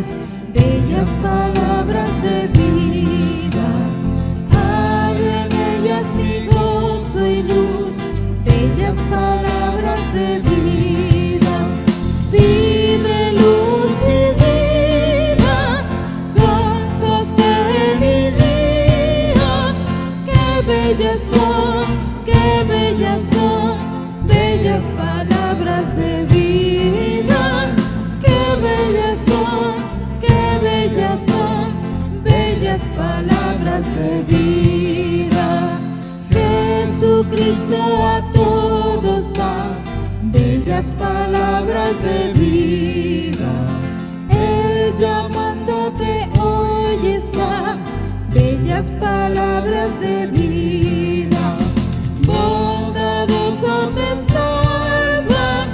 luz, bellas palabras de vida. Hallo en ellas mi gozo y luz, bellas palabras de vida. Sí, de luz y vida, son sostén y guía. Qué bellas son, qué bellas son, bellas palabras de vida. Qué bellas son, qué bellas son, bellas palabras de vida. Jesucristo a todos da bellas palabras de vida. Él llamándote hoy está, bellas palabras de vida. Bondadoso te salva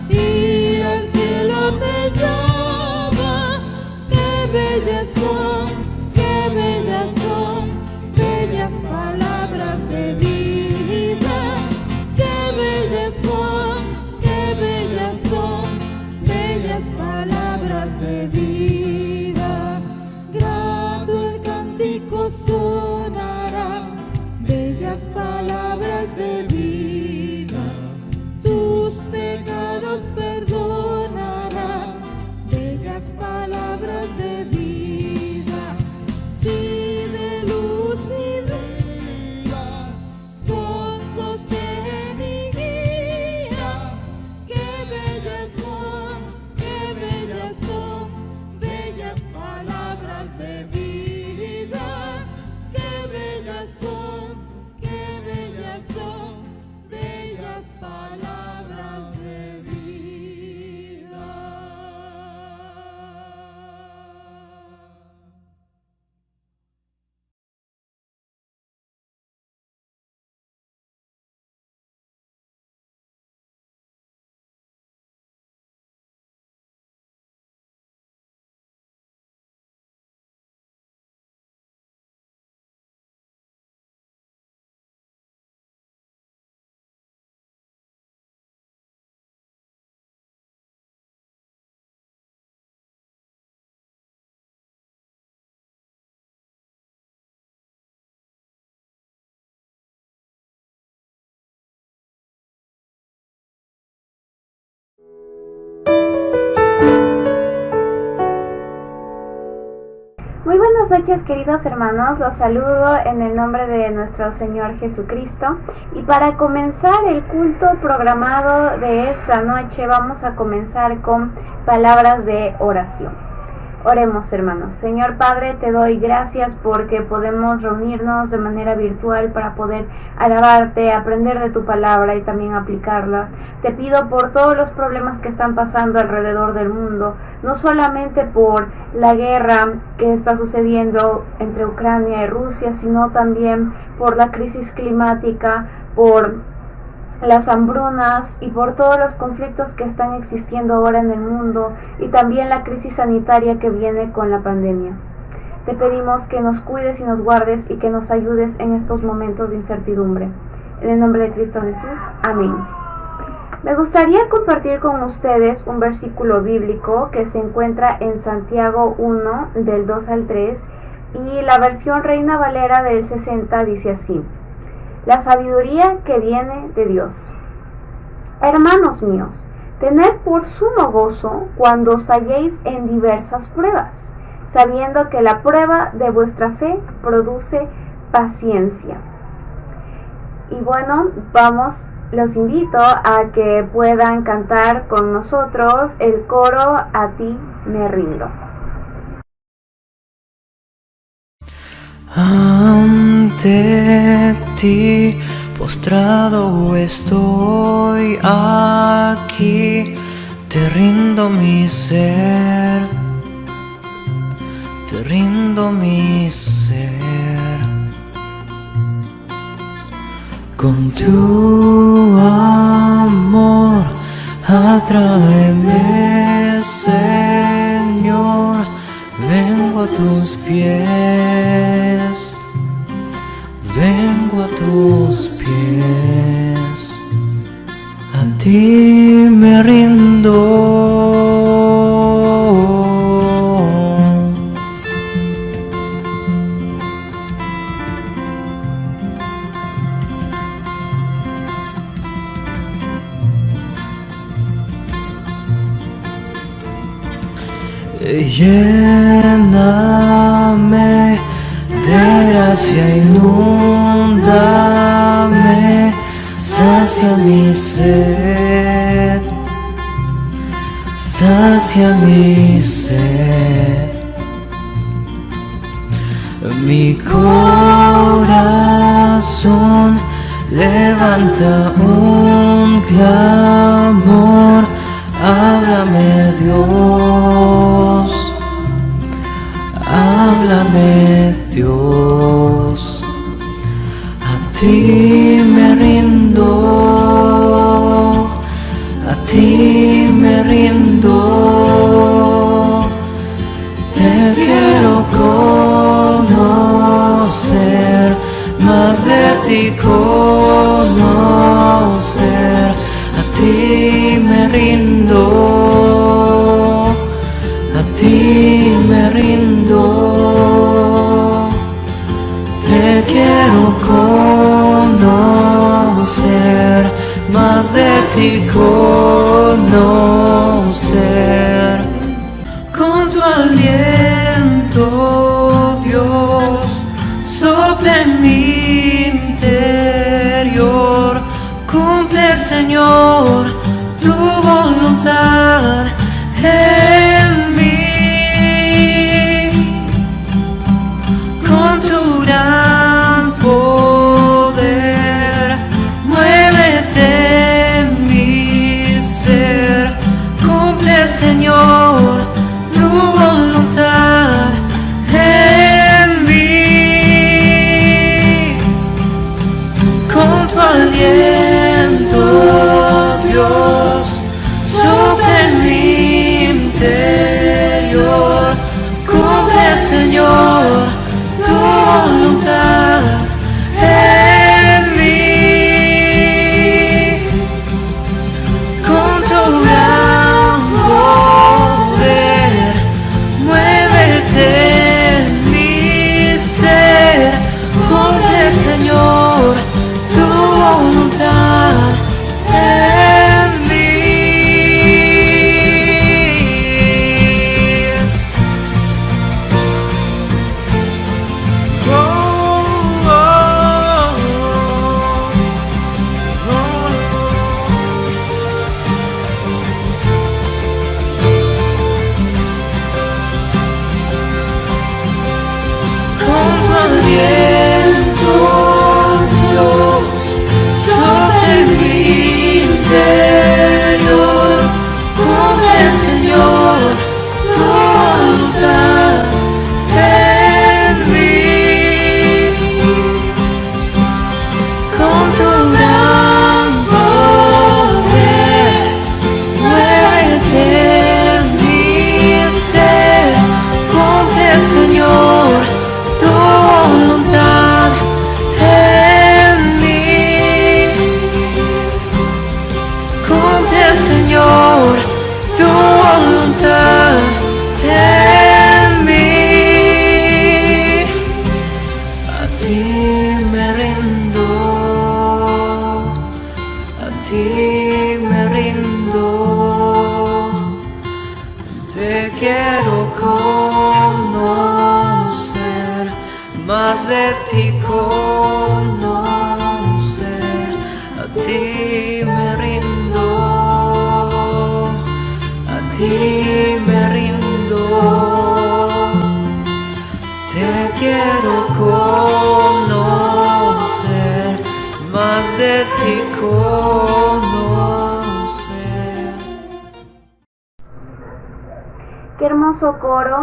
y al cielo te llama. Qué bellas son, qué bellas son, bellas palabras de vida. Qué bellas son, qué bellas son, bellas palabras de vida. Grato el cántico sonará, bellas palabras de vida. Tus pecados perdonará, bellas palabras de vida. Sí, de luz y vida, son sostén y guía. Qué bellas son, bellas palabras de vida. Qué bellas son, bellas palabras de vida. Muy buenas noches, queridos hermanos, los saludo en el nombre de nuestro Señor Jesucristo, y para comenzar el culto programado de esta noche vamos a comenzar con palabras de oración. Oremos, hermanos. Señor Padre, te doy gracias porque podemos reunirnos de manera virtual para poder alabarte, aprender de tu palabra y también aplicarla. Te pido por todos los problemas que están pasando alrededor del mundo, no solamente por la guerra que está sucediendo entre Ucrania y Rusia, sino también por la crisis climática, por las hambrunas y por todos los conflictos que están existiendo ahora en el mundo, y también la crisis sanitaria que viene con la pandemia. Te pedimos que nos cuides y nos guardes y que nos ayudes en estos momentos de incertidumbre. En el nombre de Cristo Jesús, amén. Me gustaría compartir con ustedes un versículo bíblico que se encuentra en Santiago 1, del 2 al 3, y la versión Reina Valera del 60 dice así: la sabiduría que viene de Dios. Hermanos míos, tened por sumo gozo cuando os halléis en diversas pruebas, sabiendo que la prueba de vuestra fe produce paciencia. Y bueno, los invito a que puedan cantar con nosotros el coro A ti me rindo. Ante ti postrado estoy aquí, te rindo mi ser, te rindo mi ser. Con tu amor atráeme, Señor, vengo a tus pies, vengo a tus pies, a ti me rindo. Lléname de gracia, inúndame, sacia mi sed, sacia mi sed. Mi corazón levanta un clamor, háblame Dios, háblame Dios. A ti me rindo, a ti me rindo, te quiero conocer, más de ti conocer. A ti me rindo, a ti me rindo, te quiero conocer, más de ti conocer. Con tu aliento, Dios, sopla en mi interior. Cumple, Señor, tu voluntad en mí. Con tu gran poder, muévete en mi ser. Cumple, Señor, tu voluntad en mí. Con tu aliento, Dios, sopla en mi interior. Cumple, Señor, tu voluntad en mí. Con tu gran poder, muévete en mi ser. Cumple, Señor, tu voluntad en mí. Oh, oh, oh, oh. Con tu aliento, Dios, sopla en mi interior. Cumple, Señor, tu voluntad en mí. Con tu gran poder, muévete en mi ser. Cumple, Señor, tu voluntad en mí. Cumple, Señor, tu voluntad en mí. A ti me rindo, a ti me rindo, te quiero conocer, más de ti conocer. A ti me rindo, a ti me rindo, te quiero conocer, más de ti conocer. Qué hermoso coro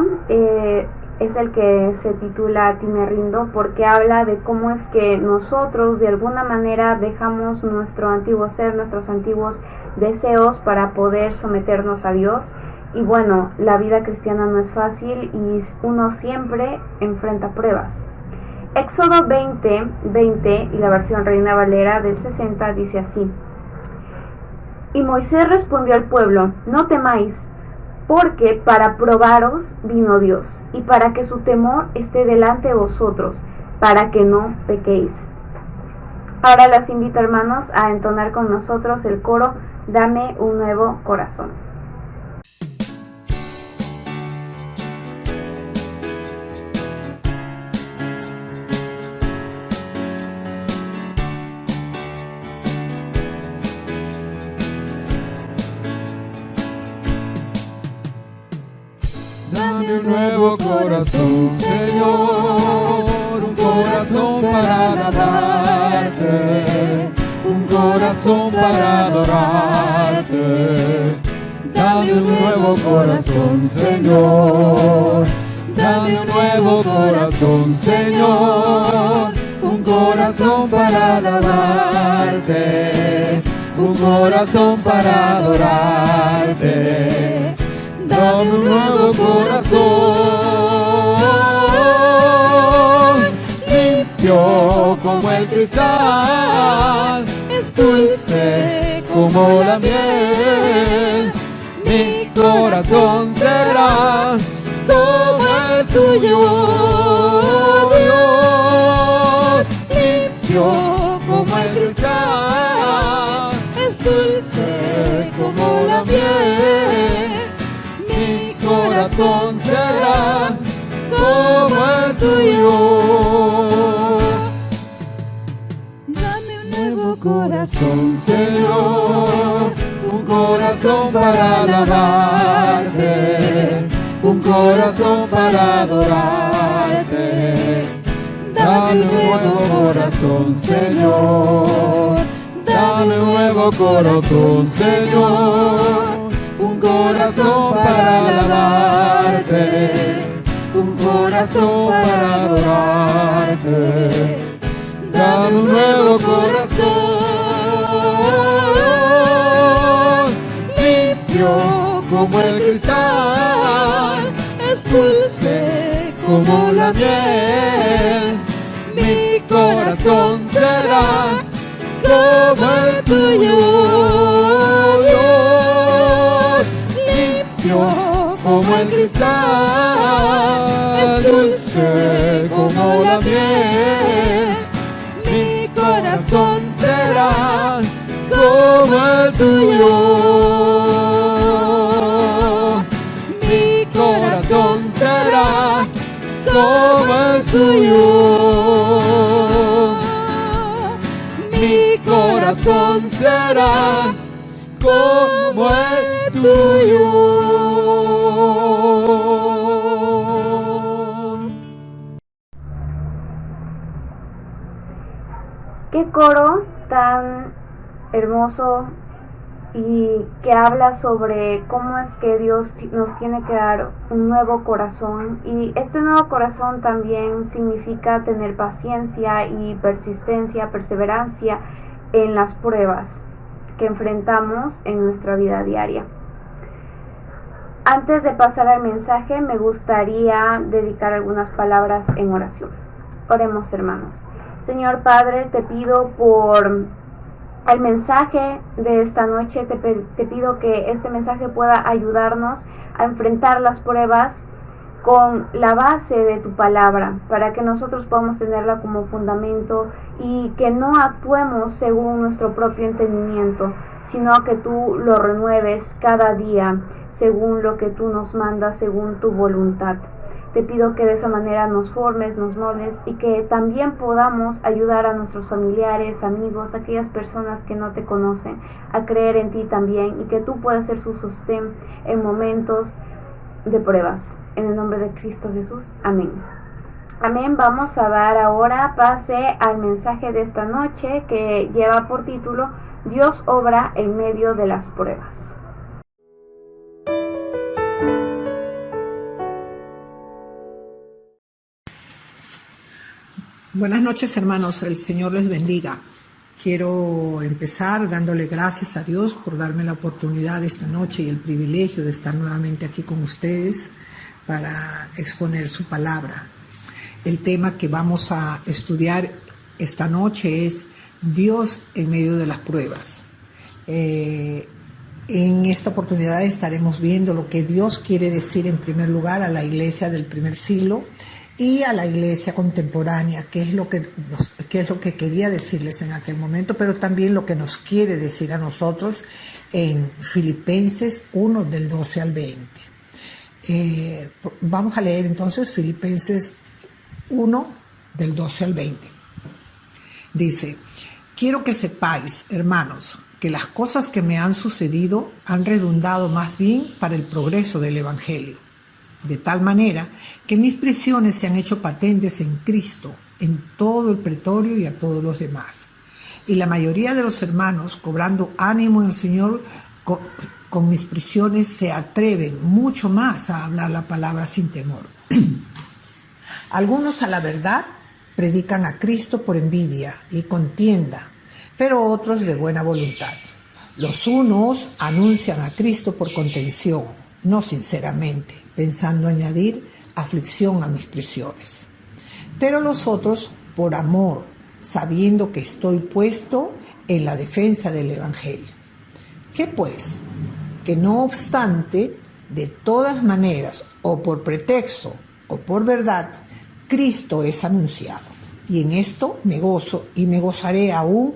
es el que se titula A ti me rindo, porque habla de cómo es que nosotros de alguna manera dejamos nuestro antiguo ser, nuestros antiguos deseos para poder someternos a Dios. Y bueno, la vida cristiana no es fácil y uno siempre enfrenta pruebas. Éxodo 20:20 y la versión Reina Valera del 60 dice así: Y Moisés respondió al pueblo: No temáis, porque para probaros vino Dios, y para que su temor esté delante de vosotros, para que no pequéis. Ahora los invito, hermanos, a entonar con nosotros el coro Dame un nuevo corazón. Dame un nuevo corazón, Señor, un corazón para alabarte, un corazón para adorarte. Dame un nuevo corazón, Señor. Dame un nuevo corazón, Señor. Un corazón para alabarte, un corazón para adorarte. Dame un nuevo corazón, limpio como el cristal, es dulce como la miel. Mi corazón será como el tuyo, Dios, limpio como el cristal, es dulce como la miel. Mi corazón será como el tuyo. Dame un nuevo corazón, Señor, un corazón para alabarte, un corazón para adorarte. Dame un nuevo corazón, Señor. Dame un nuevo corazón, Señor. Un corazón para alabarte, un corazón para adorarte. Dame un nuevo corazón, limpio como el cristal, es dulce como la miel. Mi corazón será como el tuyo, Dios, limpio como el cristal, es dulce como la miel. Mi corazón será como el tuyo. Mi corazón será como el tuyo. Mi corazón será como el tuyo. Qué coro tan hermoso y que habla sobre cómo es que Dios nos tiene que dar un nuevo corazón, y este nuevo corazón también significa tener paciencia y persistencia, perseverancia en las pruebas que enfrentamos en nuestra vida diaria. Antes de pasar al mensaje, me gustaría dedicar algunas palabras en oración. Oremos, hermanos. Señor Padre, te pido por el mensaje de esta noche, te pido que este mensaje pueda ayudarnos a enfrentar las pruebas con la base de tu palabra, para que nosotros podamos tenerla como fundamento y que no actuemos según nuestro propio entendimiento, sino que tú lo renueves cada día según lo que tú nos mandas, según tu voluntad. Te pido que de esa manera nos formes, nos moldes, y que también podamos ayudar a nuestros familiares, amigos, aquellas personas que no te conocen, a creer en ti también, y que tú puedas ser su sostén en momentos de pruebas. En el nombre de Cristo Jesús. Amén. Amén. Vamos a dar ahora pase al mensaje de esta noche, que lleva por título Dios obra en medio de las pruebas. Buenas noches, hermanos, el Señor les bendiga. Quiero empezar dándole gracias a Dios por darme la oportunidad esta noche y el privilegio de estar nuevamente aquí con ustedes para exponer su palabra. El tema que vamos a estudiar esta noche es Dios en medio de las pruebas. En esta oportunidad estaremos viendo lo que Dios quiere decir en primer lugar a la iglesia del primer siglo y a la iglesia contemporánea, qué es lo que quería decirles en aquel momento, pero también lo que nos quiere decir a nosotros en Filipenses 1 del 12 al 20. Vamos a leer entonces Filipenses 1 del 12 al 20. Dice: quiero que sepáis, hermanos, que las cosas que me han sucedido han redundado más bien para el progreso del Evangelio. de tal manera que mis prisiones se han hecho patentes en Cristo, en todo el pretorio y a todos los demás. Y la mayoría de los hermanos, cobrando ánimo en el Señor, con mis prisiones se atreven mucho más a hablar la palabra sin temor. Algunos, a la verdad, predican a Cristo por envidia y contienda, pero otros de buena voluntad. Los unos anuncian a Cristo por contención, no sinceramente, pensando añadir aflicción a mis prisiones. Pero los otros por amor, sabiendo que estoy puesto en la defensa del Evangelio. ¿Qué pues? Que no obstante, de todas maneras, o por pretexto o por verdad, Cristo es anunciado. Y en esto me gozo y me gozaré aún,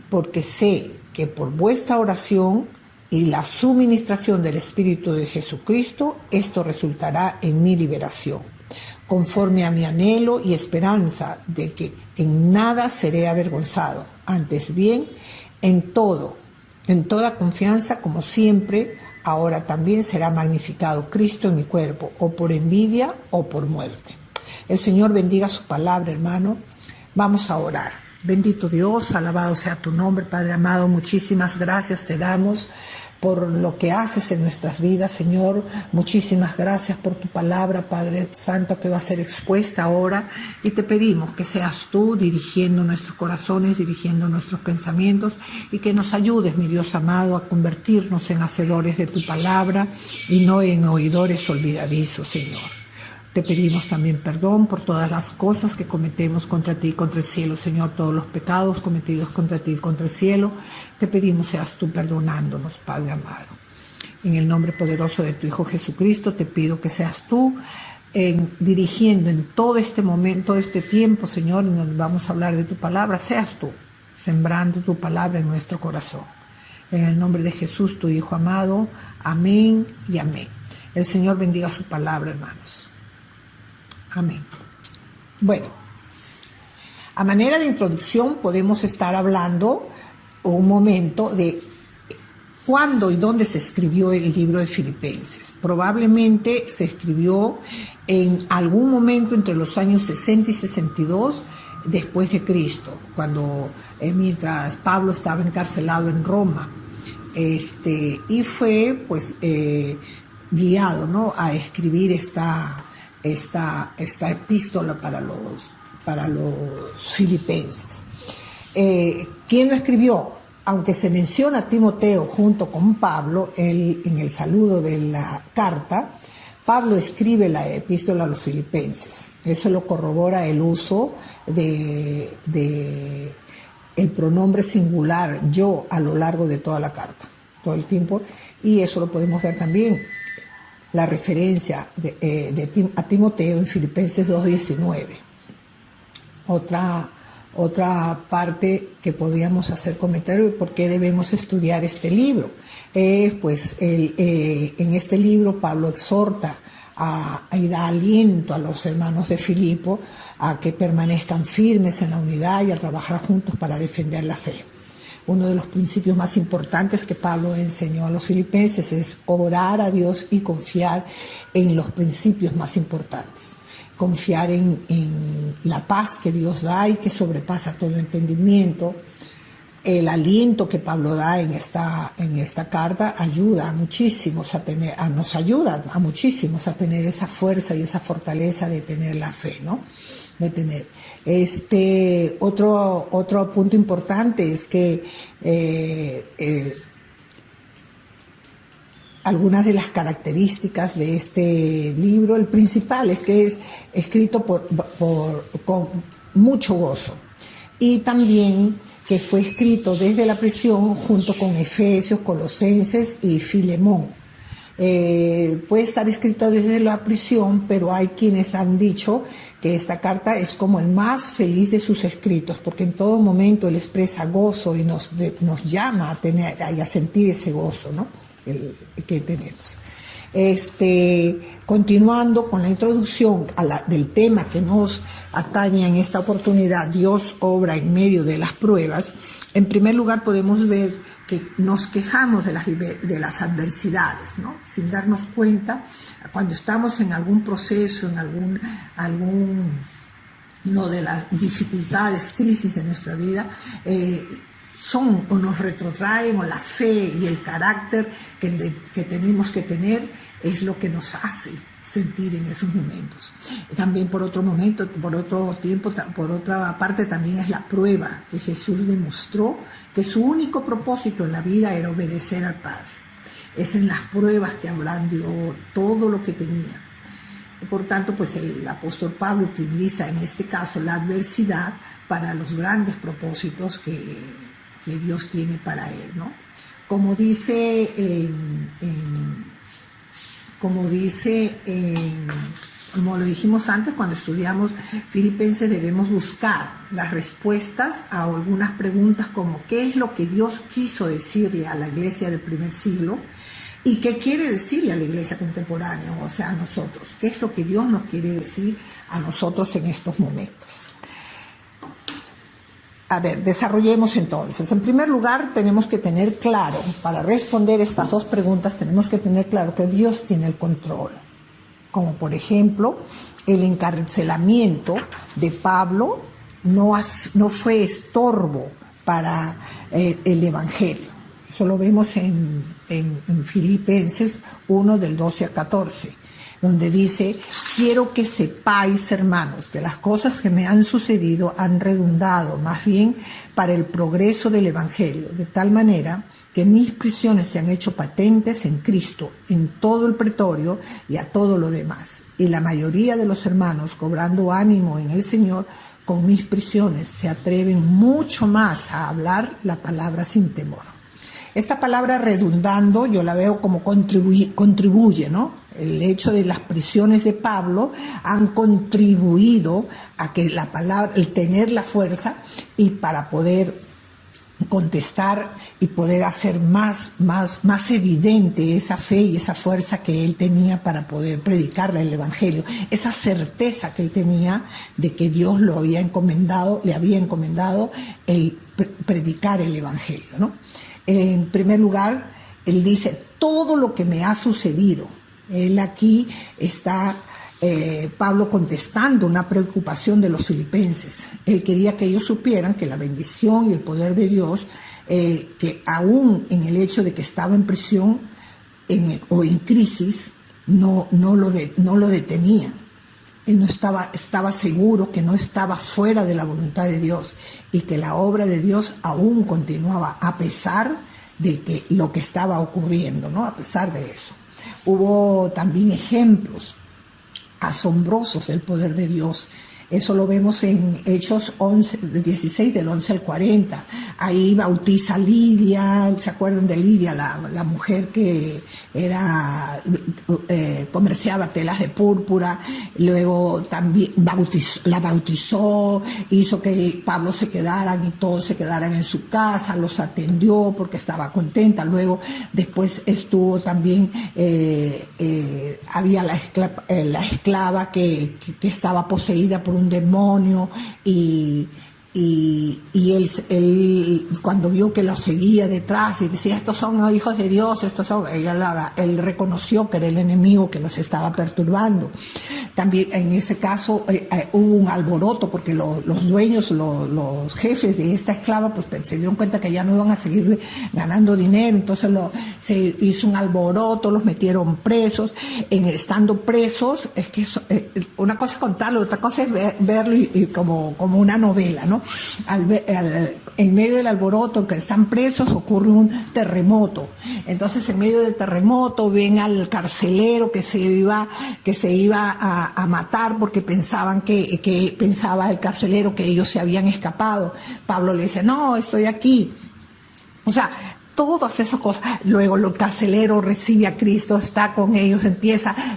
porque sé que por vuestra oración y la suministración del Espíritu de Jesucristo, esto resultará en mi liberación, conforme a mi anhelo y esperanza de que en nada seré avergonzado, antes bien, en toda confianza, como siempre, ahora también será magnificado Cristo en mi cuerpo, o por envidia o por muerte. El Señor bendiga su palabra, hermano. Vamos a orar. Bendito Dios, alabado sea tu nombre, Padre amado. Muchísimas gracias te damos por lo que haces en nuestras vidas, Señor. Muchísimas gracias por tu palabra, Padre Santo, que va a ser expuesta ahora. Y te pedimos que seas tú dirigiendo nuestros corazones, dirigiendo nuestros pensamientos, y que nos ayudes, mi Dios amado, a convertirnos en hacedores de tu palabra y no en oidores olvidadizos, Señor. Te pedimos también perdón por todas las cosas que cometemos contra ti y contra el cielo, Señor, todos los pecados cometidos contra ti y contra el cielo. Te pedimos seas tú perdonándonos, Padre amado. En el nombre poderoso de tu Hijo Jesucristo, te pido que seas tú dirigiendo en todo este momento, este tiempo, Señor, en donde vamos a hablar de tu palabra, seas tú sembrando tu palabra en nuestro corazón. En el nombre de Jesús, tu Hijo amado, amén y amén. El Señor bendiga su palabra, hermanos. Amén. Bueno, a manera de introducción podemos estar hablando un momento de cuándo y dónde se escribió el libro de Filipenses. Probablemente se escribió en algún momento entre los años 60 y 62 después de Cristo, cuando mientras Pablo estaba encarcelado en Roma, y fue pues guiado, ¿no?, a escribir esta epístola para los filipenses. ¿Quién lo escribió? Aunque se menciona a Timoteo junto con Pablo en el saludo de la carta, Pablo escribe la epístola a los filipenses. Eso lo corrobora el uso de el pronombre singular yo a lo largo de toda la carta, todo el tiempo, y eso lo podemos ver también la referencia a Timoteo en Filipenses 2:19. Otra parte que podríamos hacer comentario de por qué debemos estudiar este libro. En este libro Pablo exhorta y da aliento a los hermanos de Filipo a que permanezcan firmes en la unidad y a trabajar juntos para defender la fe. Uno de los principios más importantes que Pablo enseñó a los filipenses es orar a Dios y confiar en los principios más importantes. Confiar en la paz que Dios da y que sobrepasa todo entendimiento. El aliento que Pablo da en esta carta ayuda a muchísimos nos ayuda a muchísimos a tener esa fuerza y esa fortaleza de tener la fe, ¿no? De tener. Otro punto importante es que algunas de las características de este libro, el principal es que es escrito con mucho gozo, y también que fue escrito desde la prisión junto con Efesios, Colosenses y Filemón. Puede estar escrito desde la prisión, pero hay quienes han dicho que esta carta es como el más feliz de sus escritos, porque en todo momento él expresa gozo y nos llama a tener y a sentir ese gozo, ¿no?, que tenemos. Continuando con la introducción del tema que nos atañe en esta oportunidad, Dios obra en medio de las pruebas. En primer lugar podemos ver que nos quejamos de las adversidades, ¿no? Sin darnos cuenta, cuando estamos en algún proceso, en no de las dificultades, crisis de nuestra vida, son o nos retrotraen, o la fe y el carácter que tenemos que tener es lo que nos hace sentir en esos momentos. También por otra parte también es la prueba que Jesús demostró que su único propósito en la vida era obedecer al Padre. Es en las pruebas que ablandió todo lo que tenía. Por tanto, pues el apóstol Pablo utiliza en este caso la adversidad para los grandes propósitos que Dios tiene para él, ¿no? Como lo dijimos antes, cuando estudiamos Filipenses debemos buscar las respuestas a algunas preguntas como ¿qué es lo que Dios quiso decirle a la iglesia del primer siglo? ¿Y qué quiere decirle a la iglesia contemporánea, o sea, a nosotros? ¿Qué es lo que Dios nos quiere decir a nosotros en estos momentos? A ver, desarrollemos entonces. En primer lugar, tenemos que tener claro, para responder estas dos preguntas, tenemos que tener claro que Dios tiene el control. Como por ejemplo, el encarcelamiento de Pablo no fue estorbo para el Evangelio. Eso lo vemos en Filipenses 1 del 12 al 14, donde dice: quiero que sepáis, hermanos, que las cosas que me han sucedido han redundado más bien para el progreso del Evangelio, de tal manera que mis prisiones se han hecho patentes en Cristo, en todo el pretorio y a todo lo demás. Y la mayoría de los hermanos, cobrando ánimo en el Señor, con mis prisiones se atreven mucho más a hablar la palabra sin temor. Esta palabra redundando yo la veo como contribuye, ¿no? El hecho de las prisiones de Pablo han contribuido a que la palabra, el tener la fuerza y para poder contestar y poder hacer más evidente esa fe y esa fuerza que él tenía para poder predicarle el Evangelio, esa certeza que él tenía de que Dios le había encomendado el predicar el Evangelio, ¿no? En primer lugar, él dice, todo lo que me ha sucedido. Él aquí está, Pablo contestando una preocupación de los filipenses. Él quería que ellos supieran que la bendición y el poder de Dios, que aún en el hecho de que estaba en prisión o en crisis, no lo detenían. Él no estaba seguro que no estaba fuera de la voluntad de Dios y que la obra de Dios aún continuaba a pesar de que lo que estaba ocurriendo, ¿no? A pesar de eso. Hubo también ejemplos asombrosos del poder de Dios. Eso lo vemos en Hechos 16, del 11 al 40. Ahí bautiza a Lidia, ¿se acuerdan de Lidia? La mujer que comerciaba telas de púrpura. Luego también la bautizó, hizo que Pablo se quedaran y todos se quedaran en su casa, los atendió porque estaba contenta. Luego, después estuvo también, había la esclava que estaba poseída por un demonio y él cuando vio que lo seguía detrás y decía, estos son hijos de Dios, él reconoció que era el enemigo que los estaba perturbando. También en ese caso hubo un alboroto porque los dueños, los jefes de esta esclava pues se dieron cuenta que ya no iban a seguir ganando dinero, entonces se hizo un alboroto, los metieron presos. Estando presos, es que una cosa es contarlo, otra cosa es verlo y como una novela, ¿no? En medio del alboroto que están presos ocurre un terremoto. Entonces en medio del terremoto ven al carcelero que se iba a matar porque pensaba el carcelero que ellos se habían escapado. Pablo le dice, no, estoy aquí. O sea, todas esas cosas. Luego el carcelero recibe a Cristo, está con ellos,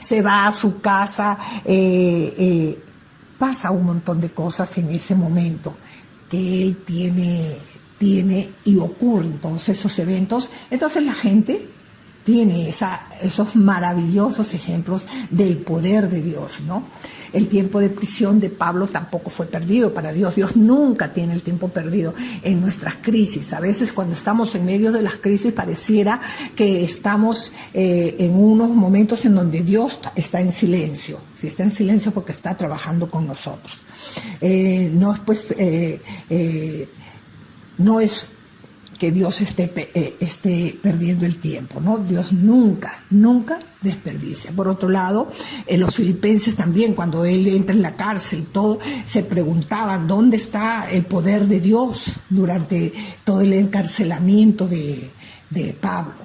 se va a su casa, pasa un montón de cosas en ese momento que él tiene y ocurren entonces esos eventos. Entonces la gente tiene esos maravillosos ejemplos del poder de Dios, ¿no? El tiempo de prisión de Pablo tampoco fue perdido para Dios. Dios nunca tiene el tiempo perdido en nuestras crisis. A veces cuando estamos en medio de las crisis pareciera que estamos en unos momentos en donde Dios está en silencio. Si está en silencio porque está trabajando con nosotros. No es que Dios esté perdiendo el tiempo, ¿no? Dios nunca desperdicia. Por otro lado, los filipenses también, cuando él entra en la cárcel, todo, se preguntaban dónde está el poder de Dios durante todo el encarcelamiento de Pablo.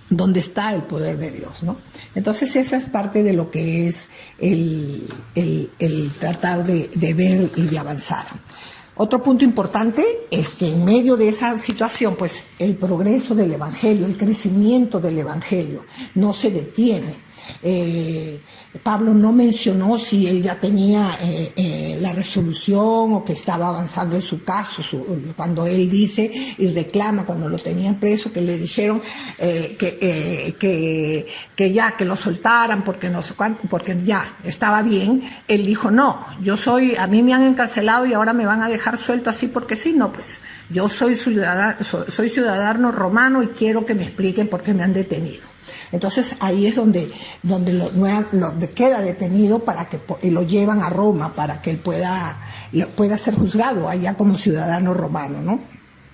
¿Dónde está el poder de Dios, no? Entonces esa es parte de lo que es el tratar de ver y de avanzar. Otro punto importante es que en medio de esa situación, pues el progreso del Evangelio, el crecimiento del Evangelio no se detiene. Pablo no mencionó si él ya tenía la resolución o que estaba avanzando en su caso, cuando él dice y reclama cuando lo tenían preso, que le dijeron que ya, que lo soltaran porque no sé cuánto, porque ya estaba bien. Él dijo, no, a mí me han encarcelado y ahora me van a dejar suelto así porque sí, no, pues yo soy ciudadano romano y quiero que me expliquen por qué me han detenido. Entonces ahí es donde lo queda detenido y lo llevan a Roma para que él pueda ser juzgado allá como ciudadano romano, ¿no?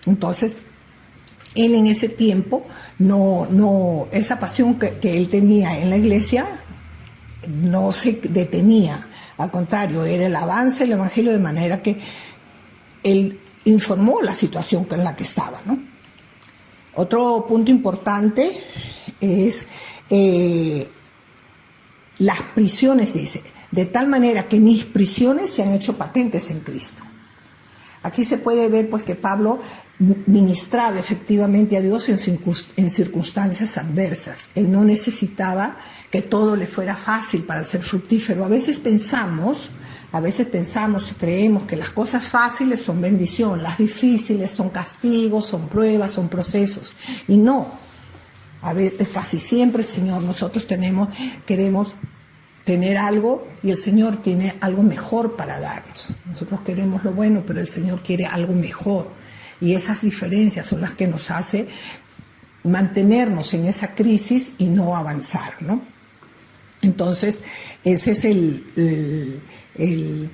Entonces él en ese tiempo esa pasión que él tenía en la iglesia no se detenía, al contrario, era el avance del evangelio, de manera que él informó la situación en la que estaba, ¿no? Otro punto importante es las prisiones, dice, de tal manera que mis prisiones se han hecho patentes en Cristo. Aquí se puede ver pues que Pablo ministraba efectivamente a Dios en circunstancias adversas. Él no necesitaba que todo le fuera fácil para ser fructífero. A veces pensamos y creemos que las cosas fáciles son bendición, las difíciles son castigos, son pruebas, son procesos. Y no, a veces, casi siempre, Señor, nosotros queremos tener algo y el Señor tiene algo mejor para darnos. Nosotros queremos lo bueno, pero el Señor quiere algo mejor. Y esas diferencias son las que nos hace mantenernos en esa crisis y no avanzar, ¿no? Entonces, ese es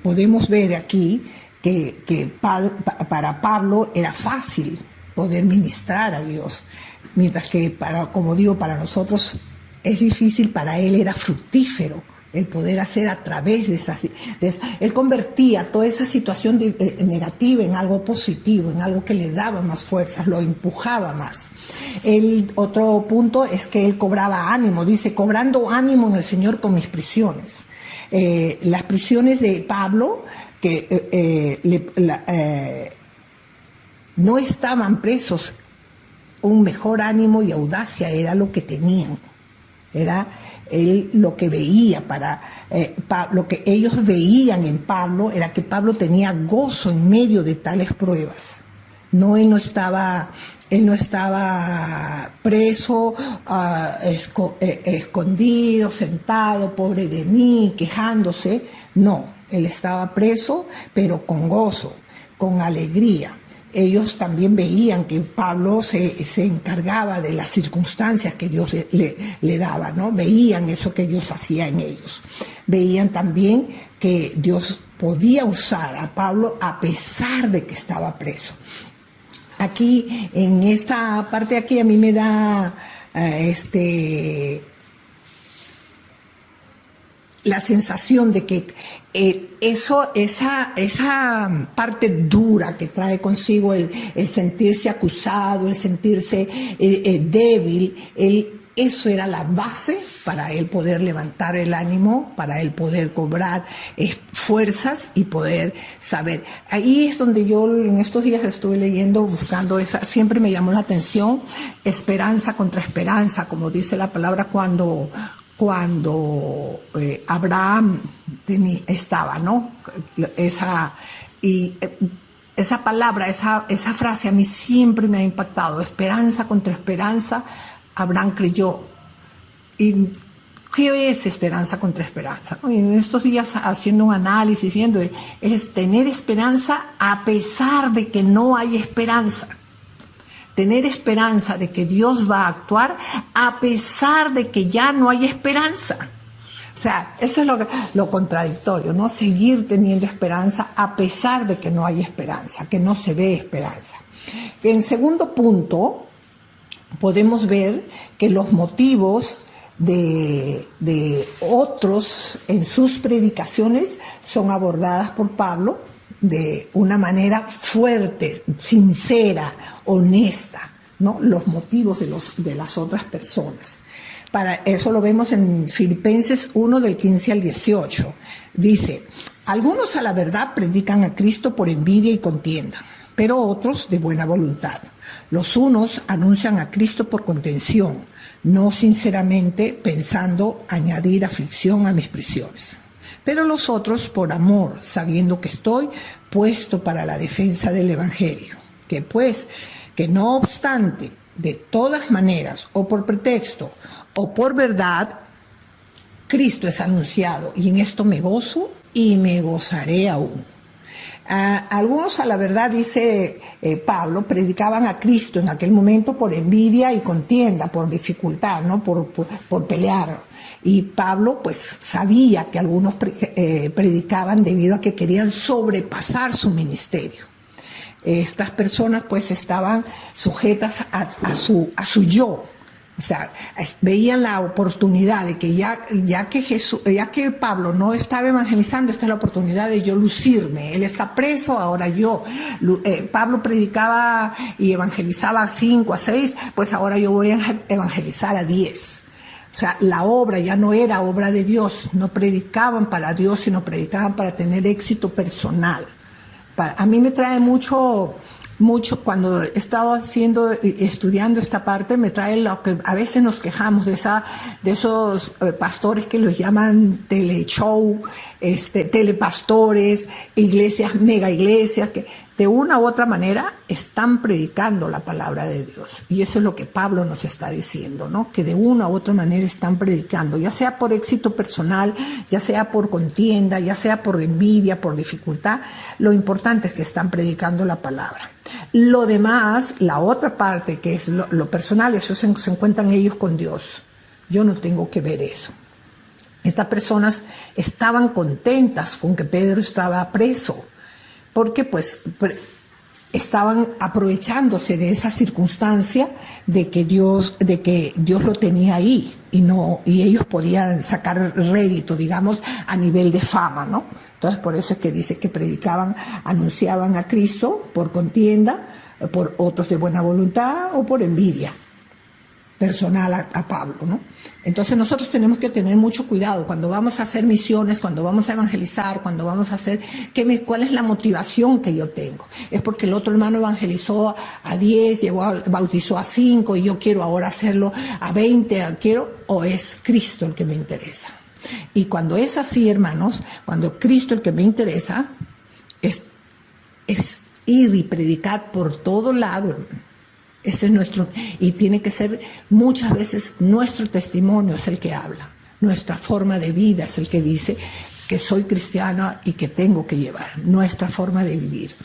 podemos ver aquí que para Pablo era fácil poder ministrar a Dios, mientras que, como digo, para nosotros es difícil, para él era fructífero el poder hacer a través de esas. Él convertía toda esa situación negativa en algo positivo, en algo que le daba más fuerzas, lo empujaba más. Otro punto es que él cobraba ánimo, dice, cobrando ánimo en el Señor con mis prisiones. Las prisiones de Pablo, no estaban presos, un mejor ánimo y audacia era lo que tenían. Era él lo que veía lo que ellos veían en Pablo era que Pablo tenía gozo en medio de tales pruebas. Él no estaba preso, escondido, sentado, pobre de mí, quejándose. No, él estaba preso, pero con gozo, con alegría. Ellos también veían que Pablo se encargaba de las circunstancias que Dios le daba, ¿no? Veían eso que Dios hacía en ellos. Veían también que Dios podía usar a Pablo a pesar de que estaba preso. Aquí, en esta parte de aquí, a mí me da la sensación de que esa parte dura que trae consigo el sentirse acusado, el sentirse débil, eso era la base para él poder levantar el ánimo, para él poder cobrar fuerzas y poder saber. Ahí es donde yo en estos días estuve leyendo, buscando siempre me llamó la atención, esperanza contra esperanza, como dice la palabra cuando Abraham estaba, ¿no? Esa palabra, esa frase a mí siempre me ha impactado, esperanza contra esperanza. Abraham creyó. ¿Y qué es esperanza contra esperanza? Y en estos días, haciendo un análisis, viendo, es tener esperanza a pesar de que no hay esperanza. Tener esperanza de que Dios va a actuar a pesar de que ya no hay esperanza. O sea, eso es lo contradictorio, ¿no? Seguir teniendo esperanza a pesar de que no hay esperanza, que no se ve esperanza. En segundo punto, podemos ver que los motivos de otros en sus predicaciones son abordadas por Pablo de una manera fuerte, sincera, honesta, ¿no? Los motivos de las otras personas. Para eso lo vemos en Filipenses 1 del 15 al 18. Dice, algunos a la verdad predican a Cristo por envidia y contienda, pero otros de buena voluntad. Los unos anuncian a Cristo por contención, no sinceramente pensando añadir aflicción a mis prisiones. Pero los otros por amor, sabiendo que estoy puesto para la defensa del Evangelio. Que no obstante, de todas maneras, o por pretexto, o por verdad, Cristo es anunciado, y en esto me gozo y me gozaré aún. Algunos a la verdad, dice Pablo, predicaban a Cristo en aquel momento por envidia y contienda, por dificultad, ¿no? por pelear. Y Pablo pues sabía que algunos predicaban debido a que querían sobrepasar su ministerio. Estas personas pues estaban sujetas a su yo. O sea, veían la oportunidad de que ya que Pablo no estaba evangelizando, esta es la oportunidad de yo lucirme. Él está preso, ahora yo. Pablo predicaba y evangelizaba a 5, a 6, pues ahora yo voy a evangelizar a 10. O sea, la obra ya no era obra de Dios, no predicaban para Dios, sino predicaban para tener éxito personal. A mí me trae mucho cuando he estado estudiando esta parte, me trae lo que a veces nos quejamos de esos pastores que los llaman teleshow, telepastores, iglesias, mega iglesias, que de una u otra manera están predicando la palabra de Dios. Y eso es lo que Pablo nos está diciendo, ¿no? Que de una u otra manera están predicando, ya sea por éxito personal, ya sea por contienda, ya sea por envidia, por dificultad. Lo importante es que están predicando la palabra. Lo demás, la otra parte que es lo personal, eso se encuentran ellos con Dios. Yo no tengo que ver eso. Estas personas estaban contentas con que Pedro estaba preso, porque pues estaban aprovechándose de esa circunstancia de que Dios lo tenía ahí y ellos podían sacar rédito, digamos, a nivel de fama, ¿no? Entonces por eso es que dice que anunciaban a Cristo por contienda, por otros de buena voluntad o por envidia personal a Pablo, ¿no? Entonces nosotros tenemos que tener mucho cuidado cuando vamos a hacer misiones, cuando vamos a evangelizar, cuando vamos a hacer, ¿cuál es la motivación que yo tengo? ¿Es porque el otro hermano evangelizó a 10, bautizó a 5 y yo quiero ahora hacerlo a 20, o es Cristo el que me interesa? Y cuando es así, hermanos, cuando Cristo el que me interesa, es ir y predicar por todo lado, hermano. Ese es nuestro, y tiene que ser muchas veces nuestro testimonio es el que habla, nuestra forma de vida es el que dice que soy cristiana y que tengo que llevar, nuestra forma de vivir,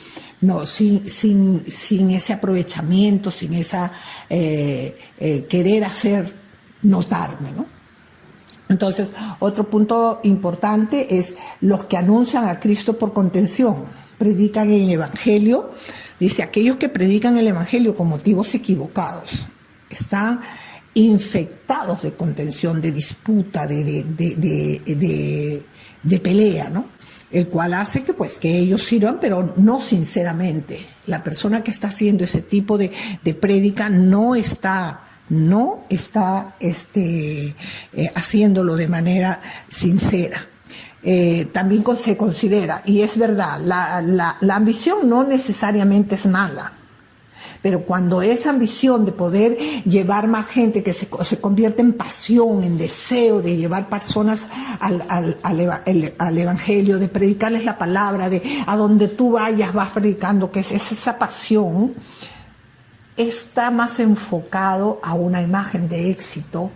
no sin ese aprovechamiento, sin esa querer hacer notarme, ¿no? Entonces, otro punto importante es los que anuncian a Cristo por contención, predican el Evangelio. Dice, aquellos que predican el Evangelio con motivos equivocados están infectados de contención, de disputa, de pelea, ¿no? El cual hace que ellos sirvan, pero no sinceramente. La persona que está haciendo ese tipo de prédica no está haciéndolo de manera sincera. También se considera, y es verdad, la ambición no necesariamente es mala, pero cuando esa ambición de poder llevar más gente, que se convierte en pasión, en deseo de llevar personas al Evangelio, de predicarles la palabra, de a donde tú vayas vas predicando, que es esa pasión, está más enfocado a una imagen de éxito,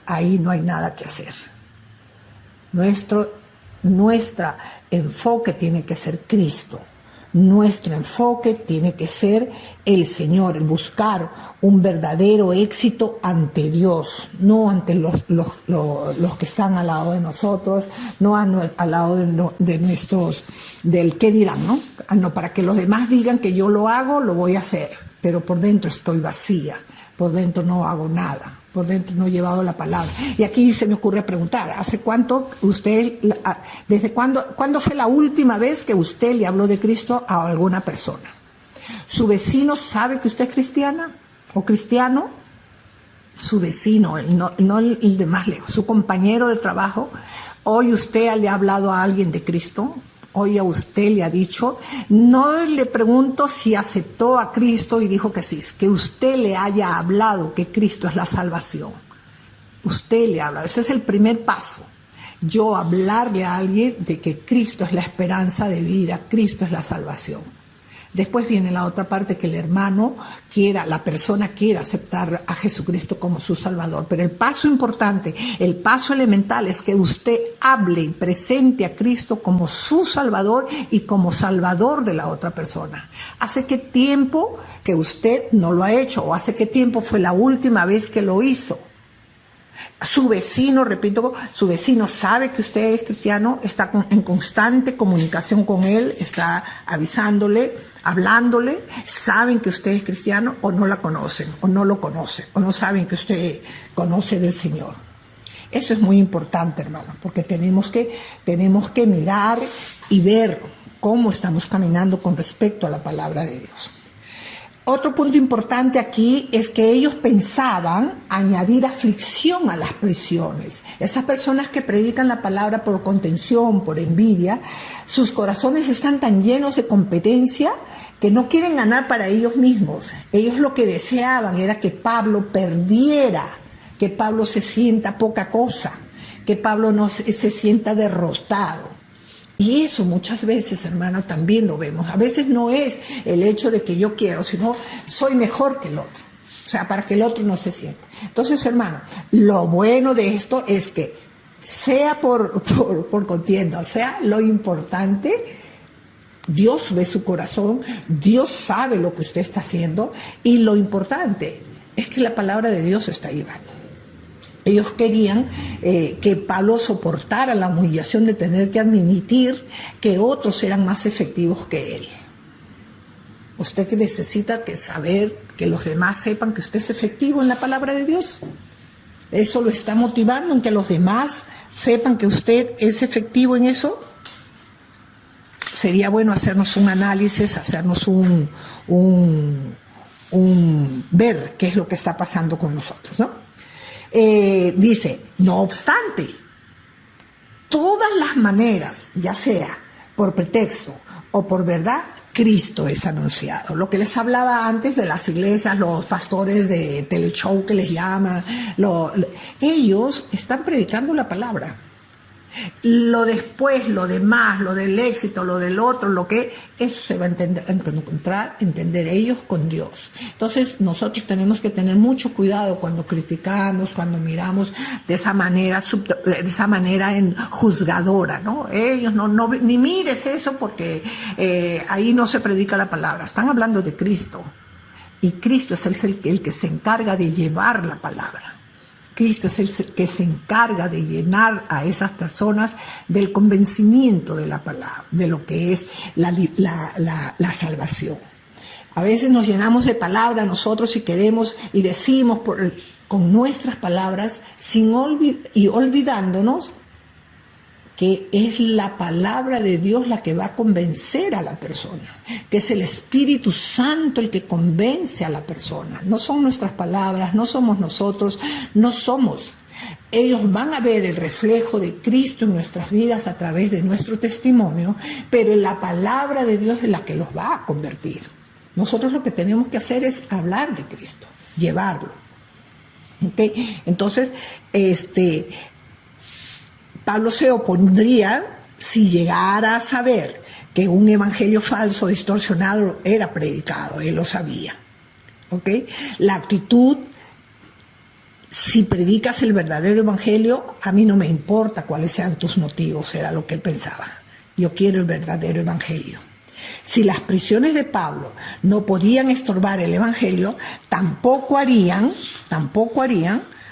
ahí no hay nada que hacer. Nuestro enfoque tiene que ser Cristo. Nuestro enfoque tiene que ser el Señor, el buscar un verdadero éxito ante Dios, no ante los que están al lado de nosotros, no al lado de nuestros, del qué dirán, ¿no? No, para que los demás digan que yo lo hago, lo voy a hacer, pero por dentro estoy vacía, por dentro no hago nada, por dentro no he llevado la palabra. Y aquí se me ocurre preguntar, ¿desde cuándo fue la última vez que usted le habló de Cristo a alguna persona? ¿Su vecino sabe que usted es cristiana o cristiano? Su vecino, no el de más lejos, su compañero de trabajo. ¿Hoy usted le ha hablado a alguien de Cristo? Hoy a usted le ha dicho, no le pregunto si aceptó a Cristo y dijo que sí, que usted le haya hablado que Cristo es la salvación. Usted le ha hablado, ese es el primer paso. Yo hablarle a alguien de que Cristo es la esperanza de vida, Cristo es la salvación. Después viene la otra parte, que el hermano quiera, la persona quiera aceptar a Jesucristo como su Salvador. Pero el paso importante, el paso elemental es que usted hable y presente a Cristo como su Salvador y como Salvador de la otra persona. ¿Hace qué tiempo que usted no lo ha hecho? ¿O hace qué tiempo fue la última vez que lo hizo? Su vecino, repito, su vecino sabe que usted es cristiano, está en constante comunicación con él, está avisándole, hablándole, saben que usted es cristiano o no la conocen, o no lo conocen, o no saben que usted conoce del Señor. Eso es muy importante, hermano, porque tenemos que mirar y ver cómo estamos caminando con respecto a la palabra de Dios. Otro punto importante aquí es que ellos pensaban añadir aflicción a las prisiones. Esas personas que predican la palabra por contención, por envidia, sus corazones están tan llenos de competencia que no quieren ganar para ellos mismos. Ellos lo que deseaban era que Pablo perdiera, que Pablo se sienta poca cosa, que Pablo no se sienta derrotado. Y eso muchas veces, hermano, también lo vemos. A veces no es el hecho de que yo quiero, sino soy mejor que el otro. O sea, para que el otro no se sienta. Entonces, hermano, lo bueno de esto es que sea por contienda, o sea, lo importante, Dios ve su corazón, Dios sabe lo que usted está haciendo, y lo importante es que la palabra de Dios está llevando. Ellos querían que Pablo soportara la humillación de tener que admitir que otros eran más efectivos que él. Usted que necesita que saber, que los demás sepan que usted es efectivo en la palabra de Dios. Eso lo está motivando, en que los demás sepan que usted es efectivo en eso. Sería bueno hacernos un análisis, hacernos ver qué es lo que está pasando con nosotros, ¿no? Dice, no obstante, todas las maneras, ya sea por pretexto o por verdad, Cristo es anunciado. Lo que les hablaba antes de las iglesias, los pastores de teleshow que les llaman, ellos están predicando la palabra. Lo después, lo demás, lo del éxito, lo del otro, eso se va a entender ellos con Dios. Entonces nosotros tenemos que tener mucho cuidado cuando criticamos, cuando miramos de esa manera juzgadora, ¿no? Ellos ni mires eso porque ahí no se predica la palabra. Están hablando de Cristo, y Cristo es el que se encarga de llevar la palabra. Cristo es el que se encarga de llenar a esas personas del convencimiento de la palabra, de lo que es la salvación. A veces nos llenamos de palabra nosotros y queremos y decimos con nuestras palabras y olvidándonos que es la palabra de Dios la que va a convencer a la persona, que es el Espíritu Santo el que convence a la persona. No son nuestras palabras, no somos nosotros, no somos. Ellos van a ver el reflejo de Cristo en nuestras vidas a través de nuestro testimonio, pero la palabra de Dios es la que los va a convertir. Nosotros lo que tenemos que hacer es hablar de Cristo, llevarlo. ¿Okay? Entonces, Pablo se opondría si llegara a saber que un evangelio falso, distorsionado, era predicado. Él lo sabía. ¿ok? La actitud, si predicas el verdadero evangelio, a mí no me importa cuáles sean tus motivos, era lo que él pensaba. Yo quiero el verdadero evangelio. Si las prisiones de Pablo no podían estorbar el evangelio, tampoco harían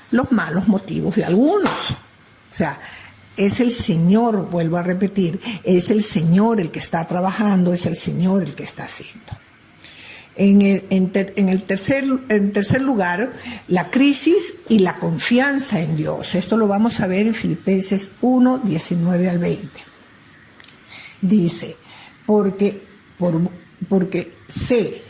los malos motivos de algunos. O sea, es el Señor, vuelvo a repetir, es el Señor el que está trabajando, es el Señor el que está haciendo. En tercer lugar, la crisis y la confianza en Dios. Esto lo vamos a ver en Filipenses 1, 19 al 20. Dice, porque sé